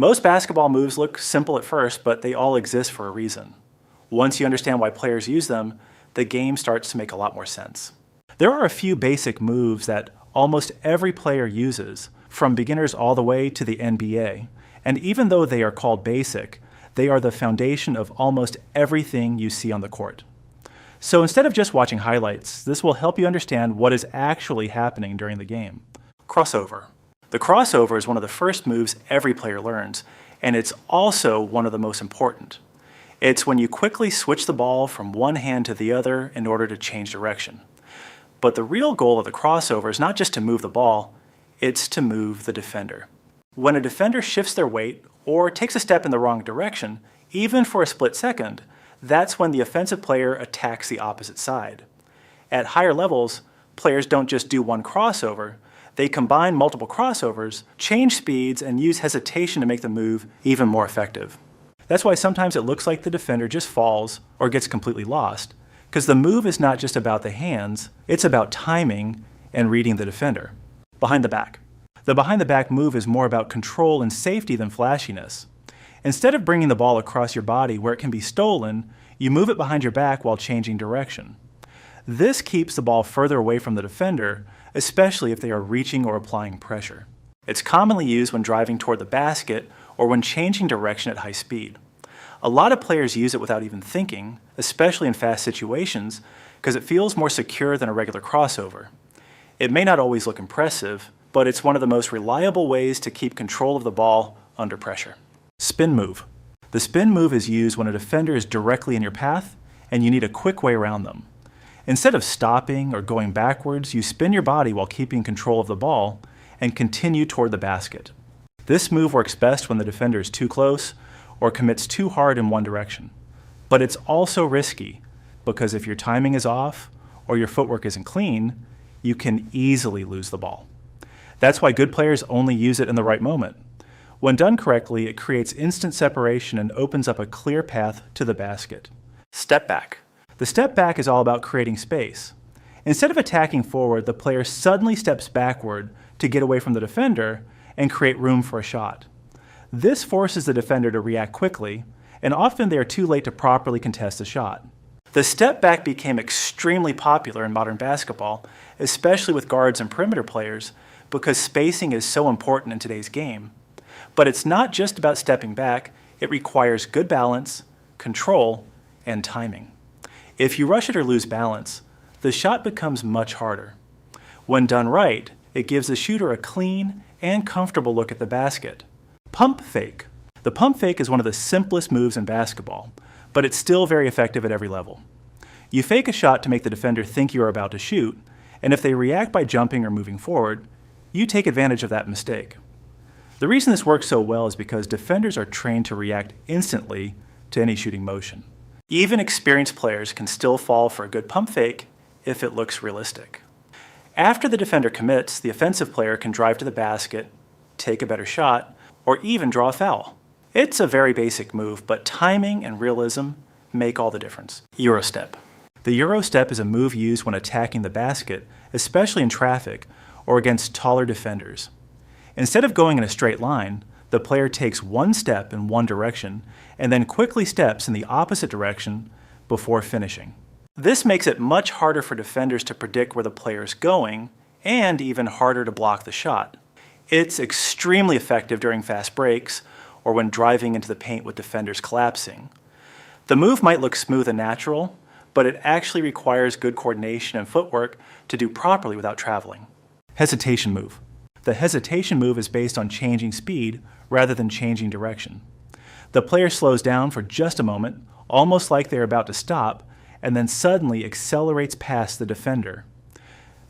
Most basketball moves look simple at first, but they all exist for a reason. Once you understand why players use them, the game starts to make a lot more sense. There are a few basic moves that almost every player uses, from beginners all the way to the NBA, and even though they are called basic, they are the foundation of almost everything you see on the court. So instead of just watching highlights, this will help you understand what is actually happening during the game. Crossover. The crossover is one of the first moves every player learns, and it's also one of the most important. It's when you quickly switch the ball from one hand to the other in order to change direction. But the real goal of the crossover is not just to move the ball, it's to move the defender. When a defender shifts their weight or takes a step in the wrong direction, even for a split second, that's when the offensive player attacks the opposite side. At higher levels, players don't just do one crossover, they combine multiple crossovers, change speeds, and use hesitation to make the move even more effective. That's why sometimes it looks like the defender just falls or gets completely lost, because the move is not just about the hands, it's about timing and reading the defender. Behind the back. The behind the back move is more about control and safety than flashiness. Instead of bringing the ball across your body where it can be stolen, you move it behind your back while changing direction. This keeps the ball further away from the defender, especially if they are reaching or applying pressure. It's commonly used when driving toward the basket or when changing direction at high speed. A lot of players use it without even thinking, especially in fast situations, because it feels more secure than a regular crossover. It may not always look impressive, but it's one of the most reliable ways to keep control of the ball under pressure. Spin move. The spin move is used when a defender is directly in your path and you need a quick way around them. Instead of stopping or going backwards, you spin your body while keeping control of the ball and continue toward the basket. This move works best when the defender is too close or commits too hard in one direction. But it's also risky because if your timing is off or your footwork isn't clean, you can easily lose the ball. That's why good players only use it in the right moment. When done correctly, it creates instant separation and opens up a clear path to the basket. Step back. The step back is all about creating space. Instead of attacking forward, the player suddenly steps backward to get away from the defender and create room for a shot. This forces the defender to react quickly, and often they are too late to properly contest the shot. The step back became extremely popular in modern basketball, especially with guards and perimeter players, because spacing is so important in today's game. But it's not just about stepping back, it requires good balance, control, and timing. If you rush it or lose balance, the shot becomes much harder. When done right, it gives the shooter a clean and comfortable look at the basket. Pump fake. The pump fake is one of the simplest moves in basketball, but it's still very effective at every level. You fake a shot to make the defender think you are about to shoot, and if they react by jumping or moving forward, you take advantage of that mistake. The reason this works so well is because defenders are trained to react instantly to any shooting motion. Even experienced players can still fall for a good pump fake if it looks realistic. After the defender commits, the offensive player can drive to the basket, take a better shot, or even draw a foul. It's a very basic move, but timing and realism make all the difference. Euro step. The Euro step is a move used when attacking the basket, especially in traffic or against taller defenders. Instead of going in a straight line, the player takes one step in one direction and then quickly steps in the opposite direction before finishing. This makes it much harder for defenders to predict where the player is going and even harder to block the shot. It's extremely effective during fast breaks or when driving into the paint with defenders collapsing. The move might look smooth and natural, but it actually requires good coordination and footwork to do properly without traveling. Hesitation move. The hesitation move is based on changing speed rather than changing direction. The player slows down for just a moment, almost like they're about to stop, and then suddenly accelerates past the defender.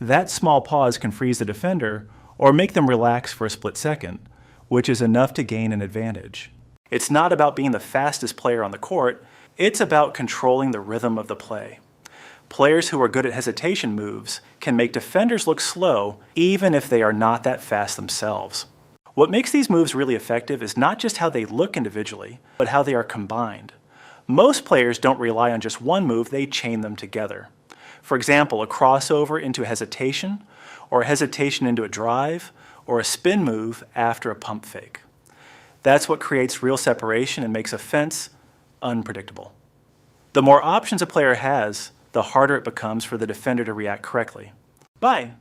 That small pause can freeze the defender or make them relax for a split second, which is enough to gain an advantage. It's not about being the fastest player on the court, it's about controlling the rhythm of the play. Players who are good at hesitation moves can make defenders look slow even if they are not that fast themselves. What makes these moves really effective is not just how they look individually, but how they are combined. Most players don't rely on just one move, they chain them together. For example, a crossover into a hesitation, or a hesitation into a drive, or a spin move after a pump fake. That's what creates real separation and makes a fence unpredictable. The more options a player has, the harder it becomes for the defender to react correctly. Bye.